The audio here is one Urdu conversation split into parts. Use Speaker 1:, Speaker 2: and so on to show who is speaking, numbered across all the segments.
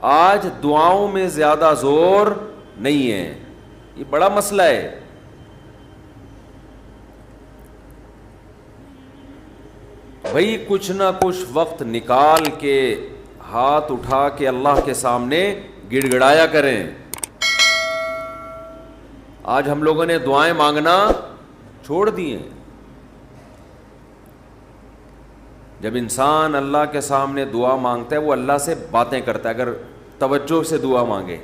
Speaker 1: آج دعاؤں میں زیادہ زور نہیں ہے، یہ بڑا مسئلہ ہے۔ بھائی کچھ نہ کچھ وقت نکال کے ہاتھ اٹھا کے اللہ کے سامنے گڑ گڑایا کریں۔ آج ہم لوگوں نے دعائیں مانگنا چھوڑ دی ہیں۔ جب انسان اللہ کے سامنے دعا مانگتا ہے وہ اللہ سے باتیں کرتا ہے، اگر توجہ سے دعا مانگے۔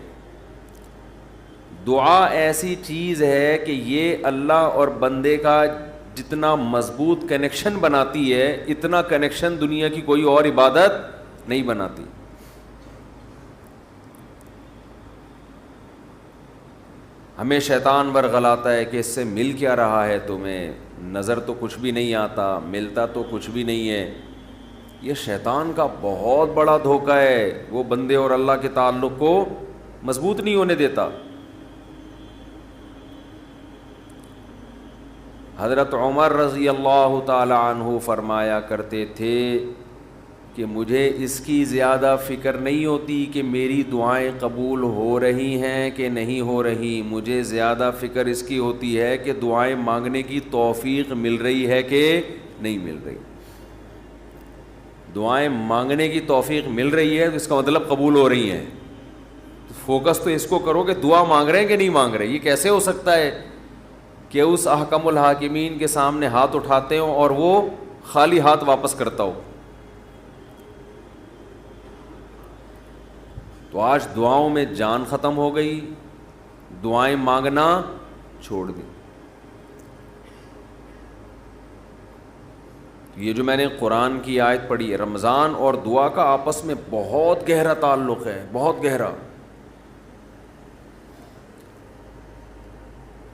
Speaker 1: دعا ایسی چیز ہے کہ یہ اللہ اور بندے کا جتنا مضبوط کنیکشن بناتی ہے، اتنا کنیکشن دنیا کی کوئی اور عبادت نہیں بناتی۔ ہمیں شیطان ورغلاتا ہے کہ اس سے مل کیا رہا ہے تمہیں، نظر تو کچھ بھی نہیں آتا، ملتا تو کچھ بھی نہیں ہے۔ یہ شیطان کا بہت بڑا دھوکہ ہے، وہ بندے اور اللہ کے تعلق کو مضبوط نہیں ہونے دیتا۔ حضرت عمر رضی اللہ تعالی عنہ فرمایا کرتے تھے کہ مجھے اس کی زیادہ فکر نہیں ہوتی کہ میری دعائیں قبول ہو رہی ہیں کہ نہیں ہو رہی، مجھے زیادہ فکر اس کی ہوتی ہے کہ دعائیں مانگنے کی توفیق مل رہی ہے کہ نہیں مل رہی۔ دعائیں مانگنے کی توفیق مل رہی ہے تو اس کا مطلب قبول ہو رہی ہیں۔ فوکس تو اس کو کرو کہ دعا مانگ رہے ہیں کہ نہیں مانگ رہے۔ یہ کیسے ہو سکتا ہے کہ اس احکم الحاکمین کے سامنے ہاتھ اٹھاتے ہوں اور وہ خالی ہاتھ واپس کرتا ہو؟ تو آج دعاؤں میں جان ختم ہو گئی، دعائیں مانگنا چھوڑ دی۔ یہ جو میں نے قرآن کی آیت پڑھی ہے، رمضان اور دعا کا آپس میں بہت گہرا تعلق ہے، بہت گہرا۔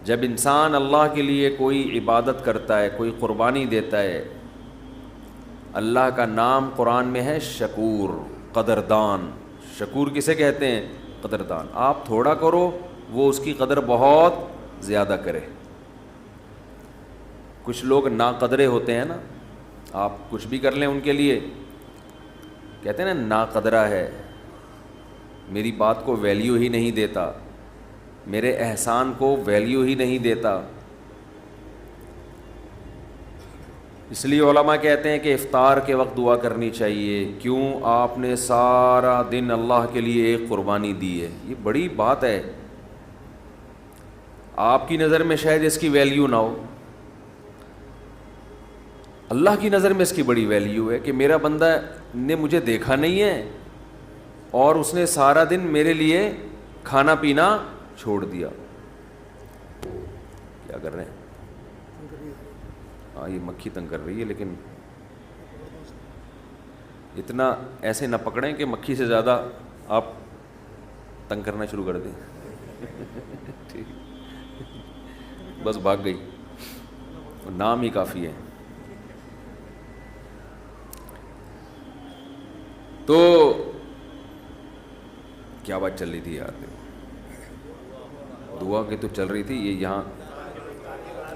Speaker 1: جب انسان اللہ کے لیے کوئی عبادت کرتا ہے، کوئی قربانی دیتا ہے، اللہ کا نام قرآن میں ہے شکور، قدردان۔ شکور کسے کہتے ہیں؟ قدردان۔ آپ تھوڑا کرو وہ اس کی قدر بہت زیادہ کرے۔ کچھ لوگ ناقدرے ہوتے ہیں نا، آپ کچھ بھی کر لیں ان کے لیے کہتے ہیں نا ناقدرہ ہے، میری بات کو ویلیو ہی نہیں دیتا، میرے احسان کو ویلیو ہی نہیں دیتا۔ اس لیے علماء کہتے ہیں کہ افطار کے وقت دعا کرنی چاہیے، کیوں؟ آپ نے سارا دن اللہ کے لیے ایک قربانی دی ہے۔ یہ بڑی بات ہے۔ آپ کی نظر میں شاید اس کی ویلیو نہ ہو، اللہ کی نظر میں اس کی بڑی ویلیو ہے کہ میرا بندہ نے مجھے دیکھا نہیں ہے اور اس نے سارا دن میرے لیے کھانا پینا چھوڑ دیا۔ کیا کر رہے ہیں؟ ہاں یہ مکھی تنگ کر رہی ہے، لیکن اتنا ایسے نہ پکڑیں کہ مکھی سے زیادہ آپ تنگ کرنا شروع کر دیں۔ ٹھیک، بس بھاگ گئی، نام ہی کافی ہے۔ تو کیا بات چل رہی تھی یار؟ دعا کی تو چل رہی تھی، یہ یہاں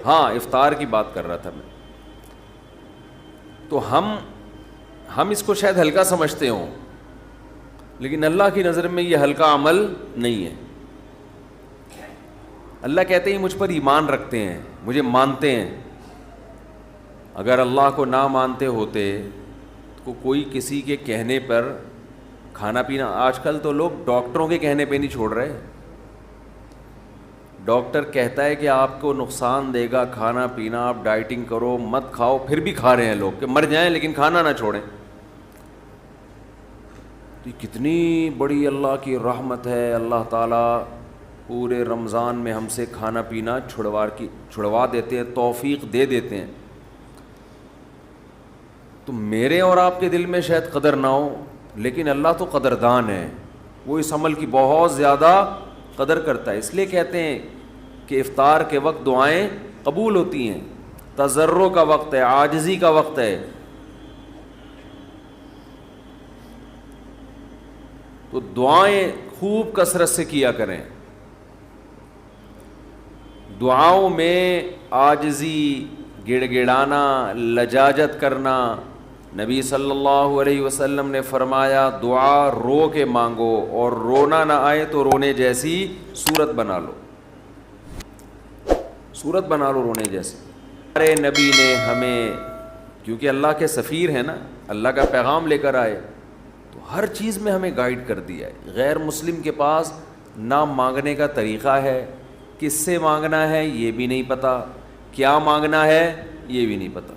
Speaker 1: ہاں افطار کی بات کر رہا تھا میں۔ تو ہم اس کو شاید ہلکا سمجھتے ہوں، لیکن اللہ کی نظر میں یہ ہلکا عمل نہیں ہے۔ اللہ کہتے ہیں مجھ پر ایمان رکھتے ہیں، مجھے مانتے ہیں۔ اگر اللہ کو نہ مانتے ہوتے تو کوئی کسی کے کہنے پر کھانا پینا، آج کل تو لوگ ڈاکٹروں کے کہنے پہ نہیں چھوڑ رہے۔ ڈاکٹر کہتا ہے کہ آپ کو نقصان دے گا کھانا پینا، آپ ڈائٹنگ کرو، مت کھاؤ، پھر بھی کھا رہے ہیں لوگ کہ مر جائیں لیکن کھانا نہ چھوڑیں۔ تو یہ کتنی بڑی اللہ کی رحمت ہے، اللہ تعالیٰ پورے رمضان میں ہم سے کھانا پینا چھڑوا دیتے ہیں، توفیق دے دیتے ہیں۔ تو میرے اور آپ کے دل میں شاید قدر نہ ہو، لیکن اللہ تو قدردان ہے، وہ اس عمل کی بہت زیادہ قدر کرتا ہے۔ اس لیے کہتے ہیں کہ افطار کے وقت دعائیں قبول ہوتی ہیں، تضرع کا وقت ہے، عاجزی کا وقت ہے۔ تو دعائیں خوب کثرت سے کیا کریں۔ دعاؤں میں عاجزی، گڑ گڑانا، لجاجت کرنا، نبی صلی اللہ علیہ وسلم نے فرمایا دعا رو کے مانگو اور رونا نہ آئے تو رونے جیسی صورت بنا لو، صورت بنا لو رونے جیسی۔ ہمارے نبی نے ہمیں، کیونکہ اللہ کے سفیر ہیں نا، اللہ کا پیغام لے کر آئے، تو ہر چیز میں ہمیں گائیڈ کر دیا ہے۔ غیر مسلم کے پاس نہ مانگنے کا طریقہ ہے، کس سے مانگنا ہے یہ بھی نہیں پتہ، کیا مانگنا ہے یہ بھی نہیں پتہ،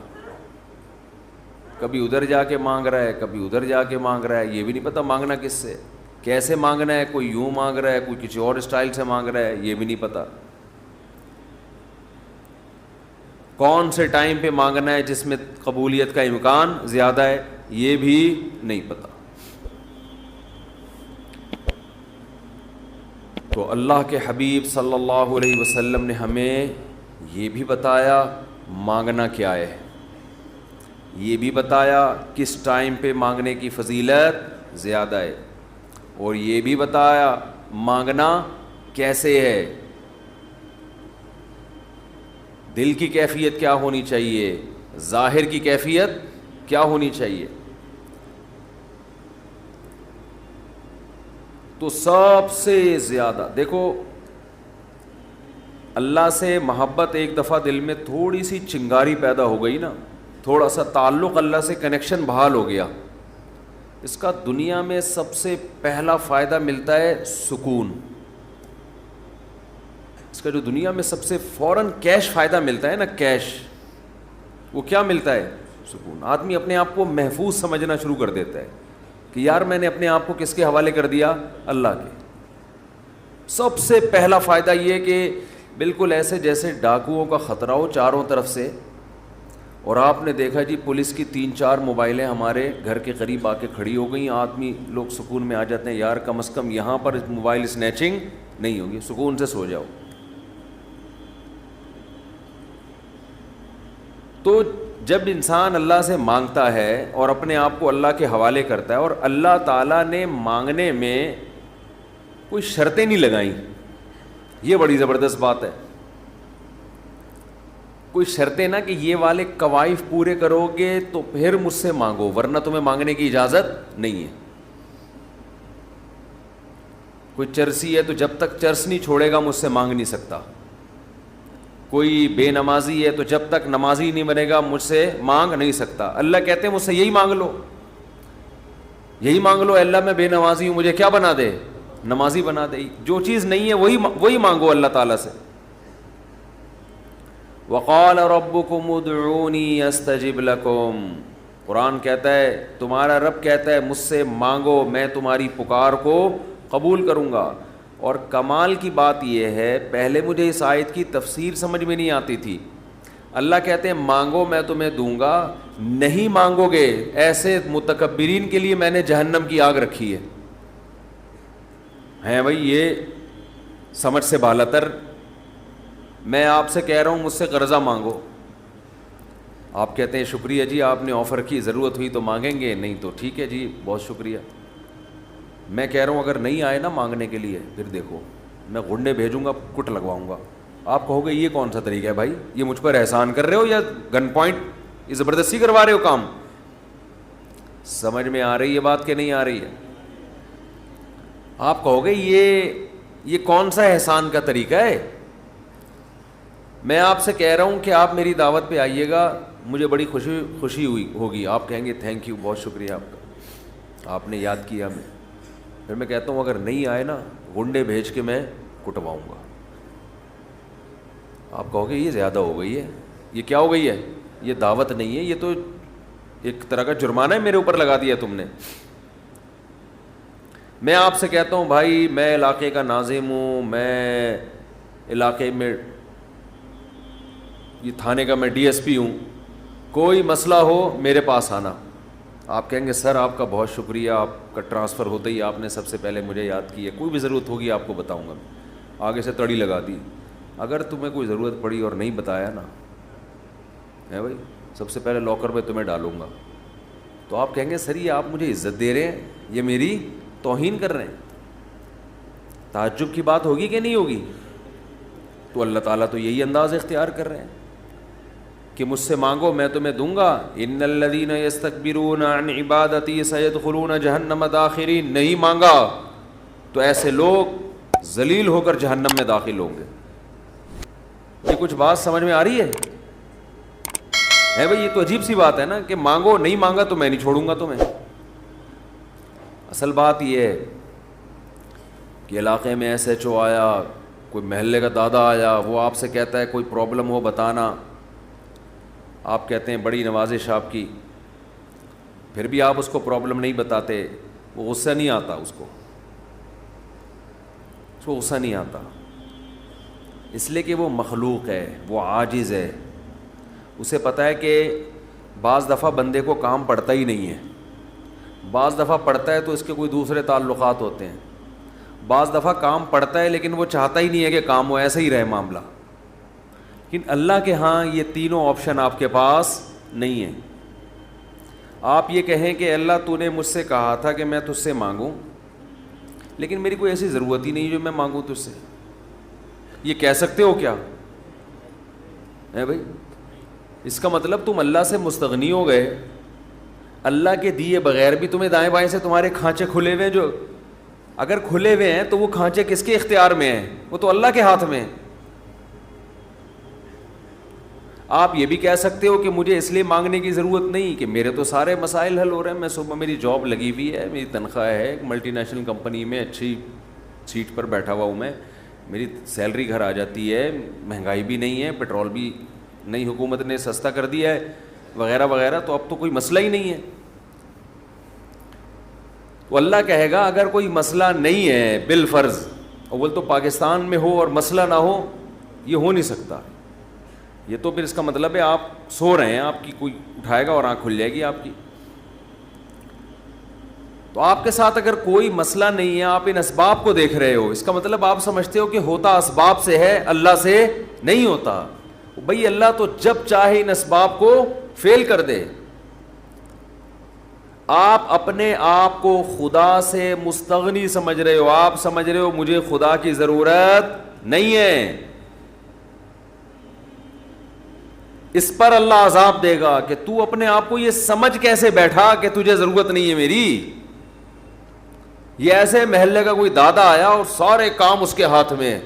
Speaker 1: کبھی ادھر جا کے مانگ رہا ہے، کبھی ادھر جا کے مانگ رہا ہے، یہ بھی نہیں پتہ مانگنا کس سے، کیسے مانگنا ہے، کوئی یوں مانگ رہا ہے، کوئی کسی اور اسٹائل سے مانگ رہا ہے، یہ بھی نہیں پتہ، کون سے ٹائم پہ مانگنا ہے جس میں قبولیت کا امکان زیادہ ہے یہ بھی نہیں پتہ۔ تو اللہ کے حبیب صلی اللہ علیہ وسلم نے ہمیں یہ بھی بتایا مانگنا کیا ہے، یہ بھی بتایا کس ٹائم پہ مانگنے کی فضیلت زیادہ ہے، اور یہ بھی بتایا مانگنا کیسے ہے، دل کی کیفیت کیا ہونی چاہیے، ظاہر کی کیفیت کیا ہونی چاہیے۔ تو سب سے زیادہ دیکھو، اللہ سے محبت ایک دفعہ دل میں تھوڑی سی چنگاری پیدا ہو گئی نا، تھوڑا سا تعلق اللہ سے کنیکشن بحال ہو گیا، اس کا دنیا میں سب سے پہلا فائدہ ملتا ہے سکون۔ اس کا جو دنیا میں سب سے فوراً کیش فائدہ ملتا ہے نا، کیش، وہ کیا ملتا ہے؟ سکون۔ آدمی اپنے آپ کو محفوظ سمجھنا شروع کر دیتا ہے کہ یار میں نے اپنے آپ کو کس کے حوالے کر دیا؟ اللہ کے۔ سب سے پہلا فائدہ یہ کہ بالکل ایسے جیسے ڈاکوؤں کا خطرہ ہو چاروں طرف سے، اور آپ نے دیکھا جی پولیس کی 3-4 موبائلیں ہمارے گھر کے قریب آ کے کھڑی ہو گئیں، آدمی لوگ سکون میں آ جاتے ہیں، یار کم از کم یہاں پر موبائل اسنیچنگ نہیں ہوگی، سکون سے سو جاؤ۔ تو جب انسان اللہ سے مانگتا ہے اور اپنے آپ کو اللہ کے حوالے کرتا ہے، اور اللہ تعالیٰ نے مانگنے میں کوئی شرطیں نہیں لگائیں، یہ بڑی زبردست بات ہے، کوئی شرطیں نہ کہ یہ والے قوائف پورے کرو گے تو پھر مجھ سے مانگو ورنہ تمہیں مانگنے کی اجازت نہیں ہے۔ کوئی چرسی ہے تو جب تک چرس نہیں چھوڑے گا مجھ سے مانگ نہیں سکتا، کوئی بے نمازی ہے تو جب تک نمازی نہیں بنے گا مجھ سے مانگ نہیں سکتا۔ اللہ کہتے ہیں مجھ سے یہی مانگ لو، یہی مانگ لو، اللہ میں بے نمازی ہوں، مجھے کیا بنا دے؟ نمازی بنا دے۔ جو چیز نہیں ہے وہی مانگو اللہ تعالیٰ سے۔ وقال ربکم ادعونی استجب لکم، قرآن کہتا ہے، تمہارا رب کہتا ہے مجھ سے مانگو میں تمہاری پکار کو قبول کروں گا۔ اور کمال کی بات یہ ہے، پہلے مجھے اس آیت کی تفسیر سمجھ میں نہیں آتی تھی۔ اللہ کہتے ہیں مانگو میں تمہیں دوں گا، نہیں مانگو گے ایسے متکبرین کے لیے میں نے جہنم کی آگ رکھی ہے بھائی، یہ سمجھ سے بالاتر۔ میں آپ سے کہہ رہا ہوں مجھ سے قرضہ مانگو، آپ کہتے ہیں شکریہ جی آپ نے آفر کی، ضرورت ہوئی تو مانگیں گے، نہیں تو ٹھیک ہے جی بہت شکریہ۔ میں کہہ رہا ہوں اگر نہیں آئے نا مانگنے کے لیے، پھر دیکھو میں غنڈے بھیجوں گا، کٹ لگواؤں گا۔ آپ کہو گے یہ کون سا طریقہ ہے بھائی، یہ مجھ پر احسان کر رہے ہو یا گن پوائنٹ یہ زبردستی کروا رہے ہو کام؟ سمجھ میں آ رہی ہے بات کہ نہیں آ رہی ہے؟ آپ کہو گے یہ کون سا احسان کا طریقہ ہے؟ میں آپ سے کہہ رہا ہوں کہ آپ میری دعوت پہ آئیے گا، مجھے بڑی خوشی ہوگی، آپ کہیں گے تھینک یو، بہت شکریہ آپ کا، آپ نے یاد کیا ہمیں۔ پھر میں کہتا ہوں اگر نہیں آئے نا گنڈے بھیج کے میں کٹواؤں گا۔ آپ کہو گے یہ زیادہ ہو گئی ہے، یہ کیا ہو گئی ہے؟ یہ دعوت نہیں ہے، یہ تو ایک طرح کا جرمانہ ہے میرے اوپر لگا دیا تم نے۔ میں آپ سے کہتا ہوں بھائی میں علاقے کا ناظم ہوں، میں علاقے میں یہ تھانے کا میں ڈی ایس پی ہوں، کوئی مسئلہ ہو میرے پاس آنا۔ آپ کہیں گے سر آپ کا بہت شکریہ، آپ کا ٹرانسفر ہوتے ہی آپ نے سب سے پہلے مجھے یاد کی ہے، کوئی بھی ضرورت ہوگی آپ کو بتاؤں گا، آگے سے تڑی لگا دی۔ اگر تمہیں کوئی ضرورت پڑی اور نہیں بتایا نا ہے بھائی، سب سے پہلے لاکر میں تمہیں ڈالوں گا، تو آپ کہیں گے سر یہ آپ مجھے عزت دے رہے ہیں، یہ میری توہین کر رہے ہیں۔ تعجب کی بات ہوگی کہ نہیں ہوگی؟ تو اللہ تعالیٰ تو یہی انداز اختیار کر رہے ہیں۔ کہ مجھ سے مانگو میں تمہیں دوں گا. ان الذین یستکبرون عن عبادتی سیدخلون جہنم داخرین. نہیں مانگا تو ایسے لوگ ذلیل ہو کر جہنم میں داخل ہوں گے. یہ کچھ بات سمجھ میں آ رہی ہے بھائی؟ یہ تو عجیب سی بات ہے نا کہ مانگو, نہیں مانگا تو میں نہیں چھوڑوں گا تمہیں. اصل بات یہ ہے کہ علاقے میں ایس ایچ او آیا, کوئی محلے کا دادا آیا, وہ آپ سے کہتا ہے کوئی پرابلم ہو بتانا, آپ کہتے ہیں بڑی نوازش آپ کی, پھر بھی آپ اس کو پرابلم نہیں بتاتے, وہ غصہ نہیں آتا, اس کو غصہ نہیں آتا, اس لیے کہ وہ مخلوق ہے, وہ عاجز ہے. اسے پتہ ہے کہ بعض دفعہ بندے کو کام پڑتا ہی نہیں ہے, بعض دفعہ پڑتا ہے تو اس کے کوئی دوسرے تعلقات ہوتے ہیں, بعض دفعہ کام پڑتا ہے لیکن وہ چاہتا ہی نہیں ہے کہ کام ہو, ایسا ہی رہے معاملہ. لیکن اللہ کے ہاں یہ تینوں آپشن آپ کے پاس نہیں ہیں. آپ یہ کہیں کہ اللہ تو نے مجھ سے کہا تھا کہ میں تجھ سے مانگوں, لیکن میری کوئی ایسی ضرورت ہی نہیں جو میں مانگوں تجھ سے. یہ کہہ سکتے ہو کیا ہے بھائی؟ اس کا مطلب تم اللہ سے مستغنی ہو گئے. اللہ کے دیے بغیر بھی تمہیں دائیں بائیں سے تمہارے کھانچے کھلے ہوئے ہیں, جو اگر کھلے ہوئے ہیں تو وہ کھانچے کس کے اختیار میں ہیں؟ وہ تو اللہ کے ہاتھ میں ہیں. آپ یہ بھی کہہ سکتے ہو کہ مجھے اس لیے مانگنے کی ضرورت نہیں کہ میرے تو سارے مسائل حل ہو رہے ہیں, میں صبح میری جاب لگی ہوئی ہے, میری تنخواہ ہے, ایک ملٹی نیشنل کمپنی میں اچھی سیٹ پر بیٹھا ہوا ہوں میں, میری سیلری گھر آ جاتی ہے, مہنگائی بھی نہیں ہے, پیٹرول بھی نئی حکومت نے سستا کر دیا ہے وغیرہ وغیرہ, تو اب تو کوئی مسئلہ ہی نہیں ہے. تو اللہ کہے گا اگر کوئی مسئلہ نہیں ہے بالفرض, اول تو پاکستان میں ہو اور مسئلہ نہ ہو, یہ ہو نہیں سکتا. یہ تو پھر اس کا مطلب ہے آپ سو رہے ہیں, آپ کی کوئی اٹھائے گا اور آنکھ کھل جائے گی آپ کی. تو آپ کے ساتھ اگر کوئی مسئلہ نہیں ہے, آپ ان اسباب کو دیکھ رہے ہو, اس کا مطلب آپ سمجھتے ہو کہ ہوتا اسباب سے ہے, اللہ سے نہیں ہوتا. بھئی اللہ تو جب چاہے ان اسباب کو فیل کر دے. آپ اپنے آپ کو خدا سے مستغنی سمجھ رہے ہو, آپ سمجھ رہے ہو مجھے خدا کی ضرورت نہیں ہے. اس پر اللہ عذاب دے گا کہ تو اپنے آپ کو یہ سمجھ کیسے بیٹھا کہ تجھے ضرورت نہیں ہے میری. یہ ایسے محلے کا کوئی دادا آیا اور سارے کام اس کے ہاتھ میں,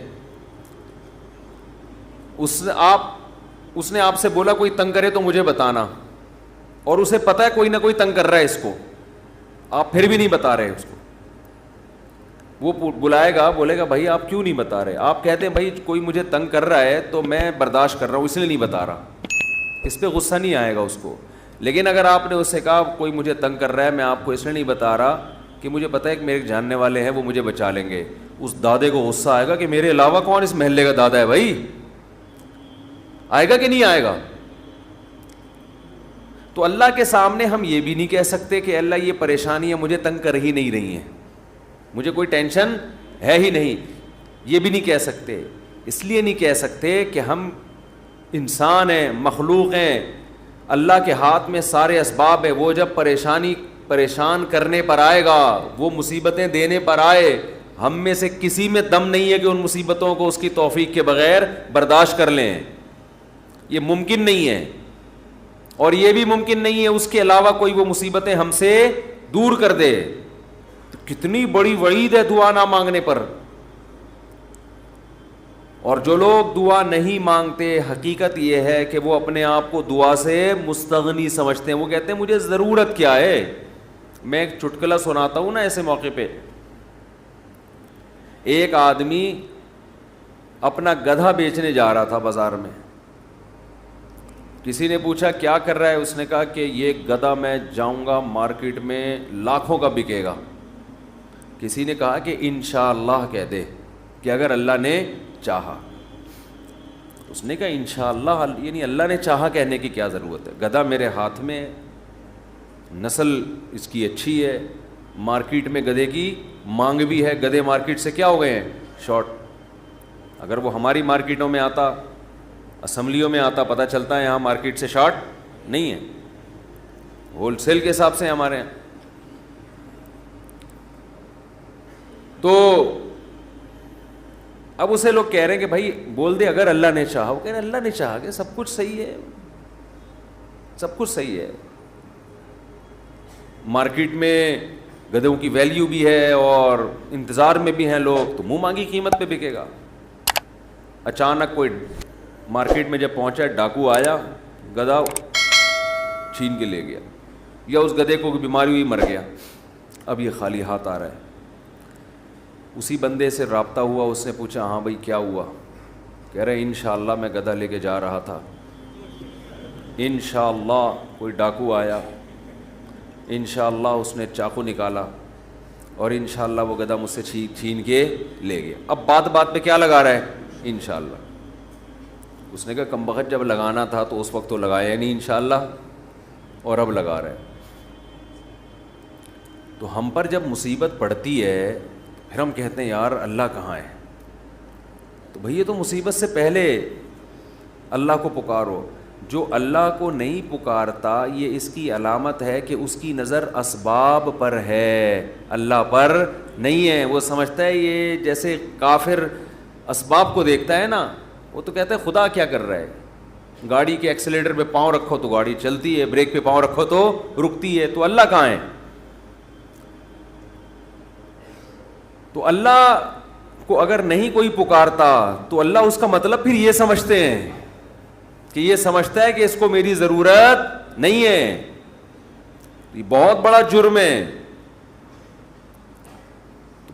Speaker 1: اس نے آپ سے بولا کوئی تنگ کرے تو مجھے بتانا, اور اسے پتا ہے کوئی نہ کوئی تنگ کر رہا ہے اس کو, آپ پھر بھی نہیں بتا رہے اس کو. وہ بلائے گا, بولے گا بھائی آپ کیوں نہیں بتا رہے؟ آپ کہتے ہیں بھائی کوئی مجھے تنگ کر رہا ہے تو میں برداشت کر رہا ہوں اس لیے نہیں بتا رہا, اس پہ غصہ نہیں آئے گا اس کو. لیکن اگر آپ نے اس سے کہا کوئی مجھے تنگ کر رہا ہے, میں آپ کو اس لیے نہیں بتا رہا کہ مجھے پتہ ہے کہ میرے جاننے والے ہیں وہ مجھے بچا لیں گے, اس دادے کو غصہ آئے گا کہ میرے علاوہ کون اس محلے کا دادا ہے بھائی, آئے گا کہ نہیں آئے گا؟ تو اللہ کے سامنے ہم یہ بھی نہیں کہہ سکتے کہ اللہ یہ پریشانیاں مجھے تنگ کر ہی نہیں رہی ہیں, مجھے کوئی ٹینشن ہے ہی نہیں, یہ بھی نہیں کہہ سکتے. اس لیے نہیں کہہ سکتے کہ ہم انسان ہیں, مخلوق ہیں, اللہ کے ہاتھ میں سارے اسباب ہیں. وہ جب پریشان کرنے پر آئے گا, وہ مصیبتیں دینے پر آئے, ہم میں سے کسی میں دم نہیں ہے کہ ان مصیبتوں کو اس کی توفیق کے بغیر برداشت کر لیں. یہ ممکن نہیں ہے, اور یہ بھی ممکن نہیں ہے اس کے علاوہ کوئی وہ مصیبتیں ہم سے دور کر دے. تو کتنی بڑی وعید ہے دعا نہ مانگنے پر. اور جو لوگ دعا نہیں مانگتے, حقیقت یہ ہے کہ وہ اپنے آپ کو دعا سے مستغنی سمجھتے ہیں. وہ کہتے ہیں مجھے ضرورت کیا ہے. میں ایک چٹکلا سناتا ہوں نا ایسے موقع پہ. ایک آدمی اپنا گدھا بیچنے جا رہا تھا بازار میں. کسی نے پوچھا کیا کر رہا ہے؟ اس نے کہا کہ یہ گدھا میں جاؤں گا مارکیٹ میں لاکھوں کا بکے گا. کسی نے کہا کہ انشاءاللہ کہہ دے کہ اگر اللہ نے چاہا. اس نے کہا انشاءاللہ, یعنی اللہ نے چاہا کہنے کی کیا ضرورت ہے؟ گدھا میرے ہاتھ میں, نسل اس کی اچھی ہے, مارکیٹ میں گدھے کی مانگ بھی ہے. گدھے مارکیٹ سے کیا ہو گئے ہیں؟ شارٹ. اگر وہ ہماری مارکیٹوں میں آتا, اسمبلیوں میں آتا, پتہ چلتا ہے یہاں مارکیٹ سے شارٹ نہیں ہے, ہول سیل کے حساب سے ہمارے یہاں. تو اب اسے لوگ کہہ رہے ہیں کہ بھائی بول دے اگر اللہ نے چاہا. وہ کہہ رہے ہیں اللہ نے چاہا کہ سب کچھ صحیح ہے, سب کچھ صحیح ہے. مارکیٹ میں گدھوں کی ویلیو بھی ہے اور انتظار میں بھی ہیں لوگ, تو منہ مانگی قیمت پہ بکے گا. اچانک کوئی مارکیٹ میں جب پہنچا, ڈاکو آیا, گدھا چھین کے لے گیا, یا اس گدھے کو بیماری ہوئی مر گیا, اب یہ خالی ہاتھ آ رہا ہے. اسی بندے سے رابطہ ہوا, اس نے پوچھا ہاں بھائی کیا ہوا؟ کہہ رہے انشاءاللہ میں گدھا لے کے جا رہا تھا, انشاءاللہ کوئی ڈاکو آیا, انشاءاللہ اس نے چاقو نکالا, اور انشاءاللہ وہ گدھا مجھ سے چھین کے لے گیا. اب بات بات پہ کیا لگا رہا ہے؟ انشاءاللہ. اس نے کہا کمبخت جب لگانا تھا تو اس وقت تو لگایا نہیں انشاءاللہ, اور اب لگا رہا ہے. تو ہم پر جب مصیبت پڑتی ہے پھر ہم کہتے ہیں یار اللہ کہاں ہے؟ تو بھئی یہ تو مصیبت سے پہلے اللہ کو پکارو. جو اللہ کو نہیں پکارتا یہ اس کی علامت ہے کہ اس کی نظر اسباب پر ہے, اللہ پر نہیں ہے. وہ سمجھتا ہے یہ جیسے کافر اسباب کو دیکھتا ہے نا, وہ تو کہتا ہے خدا کیا کر رہا ہے؟ گاڑی کے ایکسیلیٹر پہ پاؤں رکھو تو گاڑی چلتی ہے, بریک پہ پاؤں رکھو تو رکتی ہے, تو اللہ کہاں ہے؟ تو اللہ کو اگر نہیں کوئی پکارتا تو اللہ اس کا مطلب پھر یہ سمجھتے ہیں کہ یہ سمجھتا ہے کہ اس کو میری ضرورت نہیں ہے. یہ بہت بڑا جرم ہے.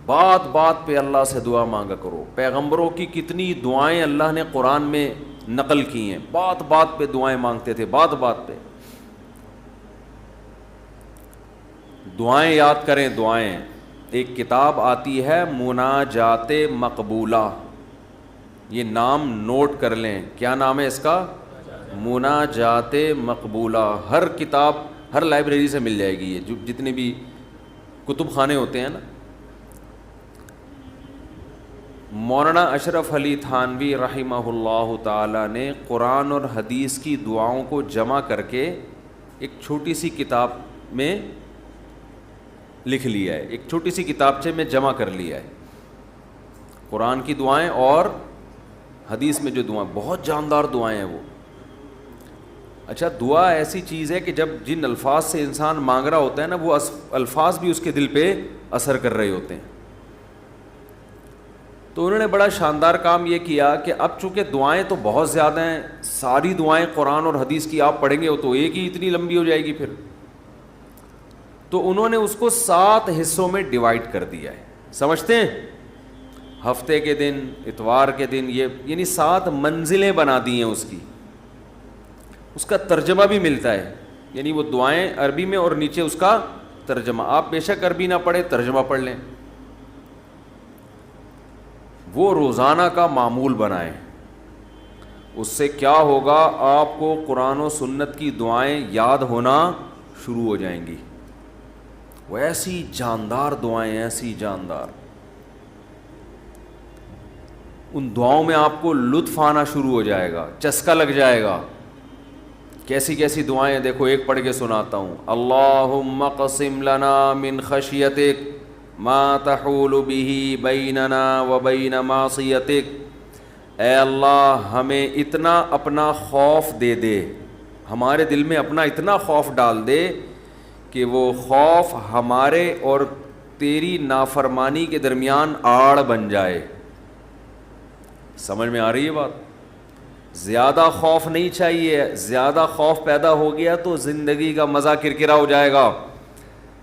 Speaker 1: بات بات پہ اللہ سے دعا مانگا کرو. پیغمبروں کی کتنی دعائیں اللہ نے قرآن میں نقل کی ہیں, بات بات پہ دعائیں مانگتے تھے, بات بات پہ. دعائیں یاد کریں, دعائیں. ایک کتاب آتی ہے مناجات مقبولہ, یہ نام نوٹ کر لیں. کیا نام ہے اس کا؟ مناجات مقبولہ. ہر کتاب, ہر لائبریری سے مل جائے گی یہ, جو جتنے بھی کتب خانے ہوتے ہیں نا. مولانا اشرف علی تھانوی رحمہ اللہ تعالی نے قرآن اور حدیث کی دعاؤں کو جمع کر کے ایک چھوٹی سی کتاب میں لکھ لیا ہے, ایک چھوٹی سی کتابچے میں جمع کر لیا ہے. قرآن کی دعائیں اور حدیث میں جو دعائیں, بہت جاندار دعائیں ہیں وہ. اچھا, دعا ایسی چیز ہے کہ جب جن الفاظ سے انسان مانگ رہا ہوتا ہے نا, وہ الفاظ بھی اس کے دل پہ اثر کر رہے ہوتے ہیں. تو انہوں نے بڑا شاندار کام یہ کیا کہ اب چونکہ دعائیں تو بہت زیادہ ہیں, ساری دعائیں قرآن اور حدیث کی آپ پڑھیں گے تو ایک ہی اتنی لمبی ہو جائے گی پھر. تو انہوں نے اس کو 7 حصوں میں ڈیوائیڈ کر دیا ہے. سمجھتے ہیں؟ ہفتے کے دن, اتوار کے دن, یہ یعنی 7 منزلیں بنا دی ہیں اس کی. اس کا ترجمہ بھی ملتا ہے, یعنی وہ دعائیں عربی میں اور نیچے اس کا ترجمہ. آپ بے شک عربی نہ پڑھیں, ترجمہ پڑھ لیں. وہ روزانہ کا معمول بنائیں. اس سے کیا ہوگا, آپ کو قرآن و سنت کی دعائیں یاد ہونا شروع ہو جائیں گی. وہ ایسی جاندار دعائیں, ایسی جاندار. ان دعاؤں میں آپ کو لطف آنا شروع ہو جائے گا, چسکا لگ جائے گا. کیسی کیسی دعائیں دیکھو, ایک پڑھ کے سناتا ہوں. اللہم اقسم لنا من خشیتک ما تحول به بیننا وبین معصیتک. اے اللہ ہمیں اتنا اپنا خوف دے دے, ہمارے دل میں اپنا اتنا خوف ڈال دے کہ وہ خوف ہمارے اور تیری نافرمانی کے درمیان آڑ بن جائے. سمجھ میں آ رہی ہے بات؟ زیادہ خوف نہیں چاہیے. زیادہ خوف پیدا ہو گیا تو زندگی کا مزہ کرکرا ہو جائے گا.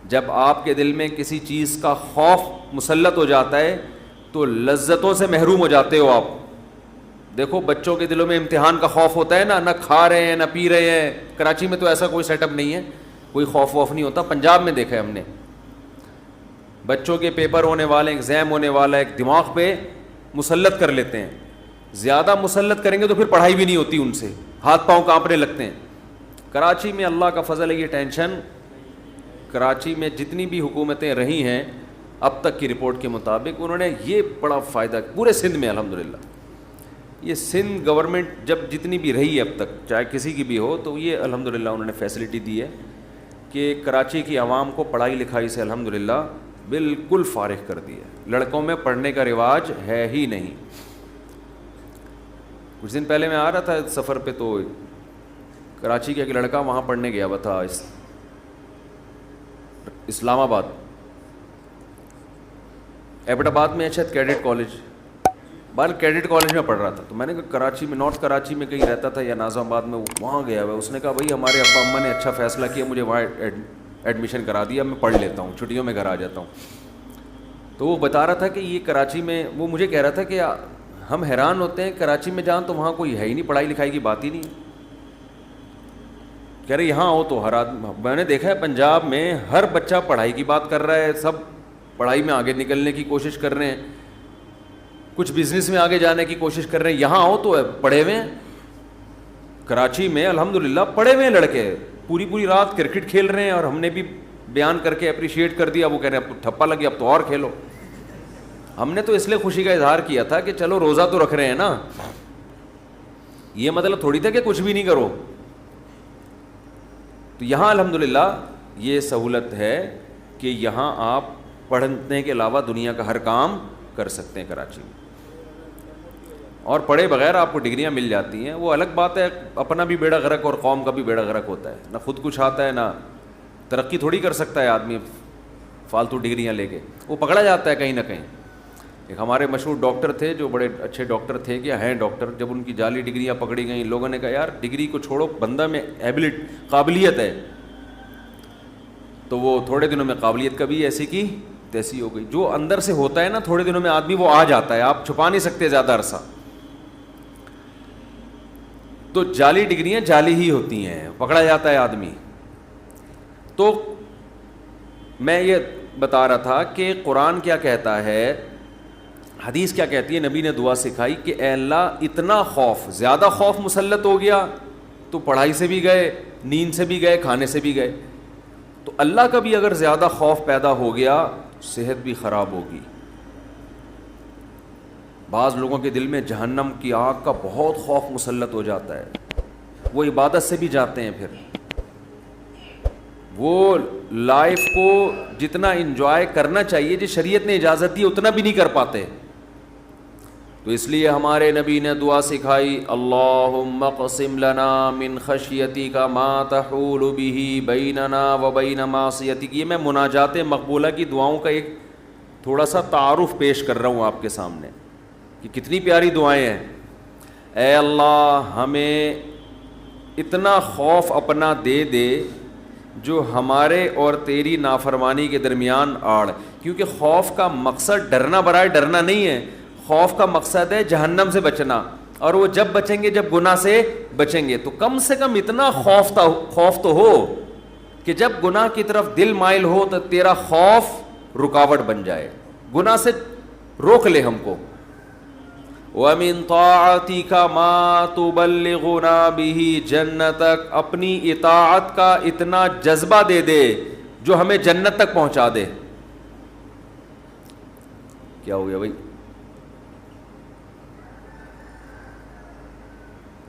Speaker 1: جب آپ کے دل میں کسی چیز کا خوف مسلط ہو جاتا ہے تو لذتوں سے محروم ہو جاتے ہو آپ. دیکھو بچوں کے دلوں میں امتحان کا خوف ہوتا ہے نا, نہ کھا رہے ہیں نہ پی رہے ہیں. کراچی میں تو ایسا کوئی سیٹ اپ نہیں ہے, کوئی خوف ووف نہیں ہوتا. پنجاب میں دیکھا ہے ہم نے, بچوں کے پیپر ہونے والے, ایگزام ہونے والا ہے, دماغ پہ مسلط کر لیتے ہیں. زیادہ مسلط کریں گے تو پھر پڑھائی بھی نہیں ہوتی ان سے, ہاتھ پاؤں کانپنے لگتے ہیں. کراچی میں اللہ کا فضل ہے, یہ ٹینشن. کراچی میں جتنی بھی حکومتیں رہی ہیں اب تک کی رپورٹ کے مطابق, انہوں نے یہ بڑا فائدہ پورے سندھ میں الحمدللہ. یہ سندھ گورنمنٹ جب جتنی بھی رہی ہے اب تک, چاہے کسی کی بھی ہو, تو یہ الحمدللہ انہوں نے فیسلٹی دی ہے کہ کراچی کی عوام کو پڑھائی لکھائی سے الحمدللہ بالکل فارغ کر دی ہے. لڑکوں میں پڑھنے کا رواج ہے ہی نہیں. کچھ دن پہلے میں آ رہا تھا سفر پہ, تو کراچی کا ایک لڑکا وہاں پڑھنے گیا ہوا تھا اسلام آباد، ایبٹ آباد میں شاید کیڈٹ کالج، بال کیڈٹ کالج میں پڑھ رہا تھا. تو میں نے کہا کراچی میں، نارتھ کراچی میں کہیں رہتا تھا یا ناظم آباد میں، وہاں گیا ہوا. اس نے کہا بھائی ہمارے ابا اماں نے اچھا فیصلہ کیا، مجھے وہاں ایڈمیشن کرا دیا، میں پڑھ لیتا ہوں، چھٹیوں میں گھر آ جاتا ہوں. تو وہ بتا رہا تھا کہ یہ کراچی میں، وہ مجھے کہہ رہا تھا کہ ہم حیران ہوتے ہیں کراچی میں جان تو وہاں کوئی ہے ہی نہیں، پڑھائی لکھائی کی بات ہی نہیں. کہہ رہے یہاں ہو تو ہر آدمی، میں نے دیکھا ہے پنجاب میں ہر بچہ پڑھائی کی بات کر رہا ہے، سب پڑھائی میں آگے نکلنے کی کوشش کر رہے ہیں، کچھ بزنس میں آگے جانے کی کوشش کر رہے ہیں. یہاں ہو تو پڑھے ہوئے ہیں. کراچی میں الحمدللہ پڑھے ہوئے ہیں لڑکے، پوری پوری رات کرکٹ کھیل رہے ہیں، اور ہم نے بھی بیان کر کے اپریشیٹ کر دیا. وہ کہہ رہے ہیں اب تو ٹھپا لگی، اب تو اور کھیلو. ہم نے تو اس لیے خوشی کا اظہار کیا تھا کہ چلو روزہ تو رکھ رہے ہیں نا، یہ مطلب تھوڑی تھا کہ کچھ بھی نہیں کرو. تو یہاں الحمدللہ یہ سہولت ہے کہ یہاں آپ پڑھنے کے علاوہ دنیا کا ہر کام کر سکتے ہیں کراچی میں، اور پڑھے بغیر آپ کو ڈگریاں مل جاتی ہیں. وہ الگ بات ہے، اپنا بھی بیڑا غرق اور قوم کا بھی بیڑا غرق ہوتا ہے. نہ خود کچھ آتا ہے، نہ ترقی تھوڑی کر سکتا ہے آدمی فالتو ڈگریاں لے کے، وہ پکڑا جاتا ہے کہیں نہ کہیں. ایک ہمارے مشہور ڈاکٹر تھے جو بڑے اچھے ڈاکٹر تھے، کیا ہیں ڈاکٹر، جب ان کی جعلی ڈگریاں پکڑی گئیں لوگوں نے کہا یار ڈگری کو چھوڑو، بندہ میں قابلیت ہے. تو وہ تھوڑے دنوں میں قابلیت کبھی ایسی کی تیسی ہو گئی. جو اندر سے ہوتا ہے نا تھوڑے دنوں میں آدمی وہ آ جاتا ہے، آپ چھپا نہیں سکتے زیادہ عرصہ. تو جعلی ڈگریاں جعلی ہی ہوتی ہیں، پکڑا جاتا ہے آدمی. تو میں یہ بتا رہا تھا کہ قرآن کیا کہتا ہے، حدیث کیا کہتی ہے، نبی نے دعا سکھائی کہ اے اللہ اتنا خوف، زیادہ خوف مسلط ہو گیا تو پڑھائی سے بھی گئے، نیند سے بھی گئے، کھانے سے بھی گئے. تو اللہ کا بھی اگر زیادہ خوف پیدا ہو گیا صحت بھی خراب ہوگی. بعض لوگوں کے دل میں جہنم کی آگ کا بہت خوف مسلط ہو جاتا ہے، وہ عبادت سے بھی جاتے ہیں، پھر وہ لائف کو جتنا انجوائے کرنا چاہیے جو شریعت نے اجازت دی اتنا بھی نہیں کر پاتے. تو اس لیے ہمارے نبی نے دعا سکھائی، اللہم اقسم لنا من خشیتک ما تحول به بیننا وبین معصیتک. یہ میں مناجات مقبولہ کی دعاؤں کا ایک تھوڑا سا تعارف پیش کر رہا ہوں آپ کے سامنے کہ کتنی پیاری دعائیں ہیں. اے اللہ ہمیں اتنا خوف اپنا دے دے جو ہمارے اور تیری نافرمانی کے درمیان آڑ. کیونکہ خوف کا مقصد ڈرنا برائے ڈرنا نہیں ہے، خوف کا مقصد ہے جہنم سے بچنا، اور وہ جب بچیں گے جب گناہ سے بچیں گے. تو کم سے کم اتنا خوف تو ہو کہ جب گناہ کی طرف دل مائل ہو تو تیرا خوف رکاوٹ بن جائے، گناہ سے روک لے ہم کو. وَمِن طَاعَتِكَ مَا تُبَلِّغُنَا بِهِ جَنَّتَكَ. اپنی اطاعت کا اتنا جذبہ دے دے جو ہمیں جنت تک پہنچا دے. کیا ہو گیا بھائی،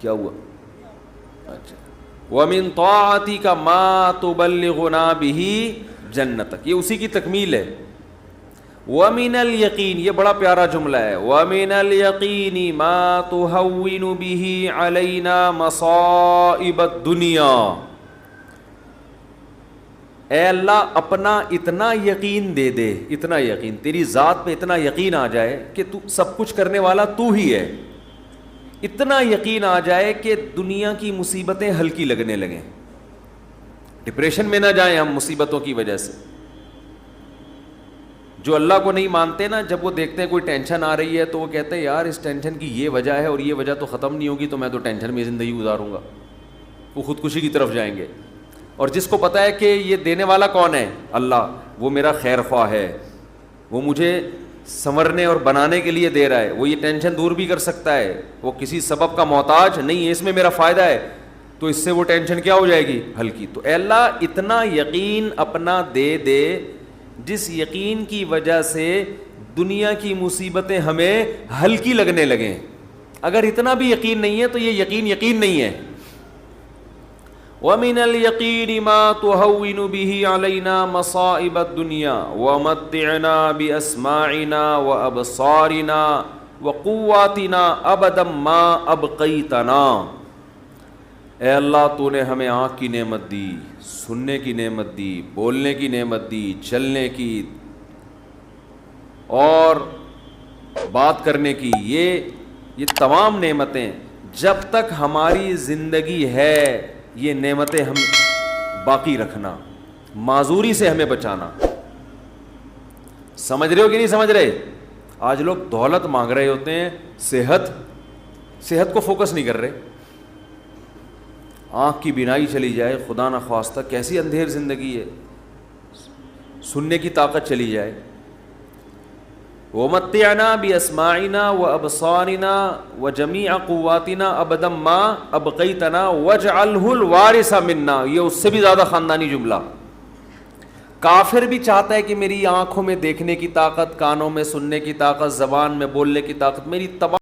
Speaker 1: کیا ہوا؟ اچھا، وَمِن طَاعَتِكَ مَا تُبَلِّغُنَا بِهِ جَنَّتَكَ، یہ اسی کی تکمیل ہے. وَمِنَ الْيَقِينِ، یہ بڑا پیارا جملہ ہے، وَمِنَ الْيَقِينِ مَا تُهَوِّنُ بِهِ عَلَيْنَا مَصَائِبَ الدُّنْيَا. اے اللہ اپنا اتنا یقین دے دے، اتنا یقین، تیری ذات پہ اتنا یقین آ جائے کہ تو سب کچھ کرنے والا تو ہی ہے. اتنا یقین آ جائے کہ دنیا کی مصیبتیں ہلکی لگنے لگیں، ڈپریشن میں نہ جائیں ہم مصیبتوں کی وجہ سے. جو اللہ کو نہیں مانتے نا، جب وہ دیکھتے ہیں کوئی ٹینشن آ رہی ہے تو وہ کہتے ہیں یار اس ٹینشن کی یہ وجہ ہے اور یہ وجہ تو ختم نہیں ہوگی، تو میں تو ٹینشن میں زندگی گزاروں گا. وہ خودکشی کی طرف جائیں گے. اور جس کو پتہ ہے کہ یہ دینے والا کون ہے، اللہ، وہ میرا خیر خواہ ہے، وہ مجھے سنورنے اور بنانے کے لیے دے رہا ہے، وہ یہ ٹینشن دور بھی کر سکتا ہے، وہ کسی سبب کا محتاج نہیں ہے، اس میں میرا فائدہ ہے، تو اس سے وہ ٹینشن کیا ہو جائے گی، ہلکی. تو اے اللہ اتنا یقین اپنا دے دے جس یقین کی وجہ سے دنیا کی مصیبتیں ہمیں ہلکی لگنے لگیں. اگر اتنا بھی یقین نہیں ہے تو یہ یقین نہیں ہے. وَمِنَ الْيَقِينِ مَا تُهَوِّنُ بِهِ عَلَيْنَا مَصَائِبَ الدُّنْيَا وَمَتِّعْنَا بِأَسْمَاعِنَا وَأَبْصَارِنَا وَقُوَّاتِنَا أَبَدًا مَا أَبْقَيْتَنَا. اے اللہ تو نے ہمیں آنکھ کی نعمت دی، سننے کی نعمت دی، بولنے کی نعمت دی، چلنے کی اور بات کرنے کی، یہ تمام نعمتیں جب تک ہماری زندگی ہے یہ نعمتیں ہم باقی رکھنا، معذوری سے ہمیں بچانا۔ سمجھ رہے ہو کہ نہیں سمجھ رہے؟ آج لوگ دولت مانگ رہے ہوتے ہیں، صحت کو فوکس نہیں کر رہے۔ آنکھ کی بینائی چلی جائے، خدا نخواستہ کیسی اندھیر زندگی ہے، سننے کی طاقت چلی جائے۔ وَمَتِّعْنَا بِأَسْمَاعِنَا وَأَبْصَارِنَا وَجَمِيعَ قُوَّاتِنَا أَبَدًا مَا أَبْقَيْتَنَا وَاجْعَلْهُ الْوَارِثَ مِنَّا، یہ اس سے بھی زیادہ خاندانی جملہ۔ کافر بھی چاہتا ہے کہ میری آنکھوں میں دیکھنے کی طاقت، کانوں میں سننے کی طاقت، زبان میں بولنے کی طاقت، میری تمام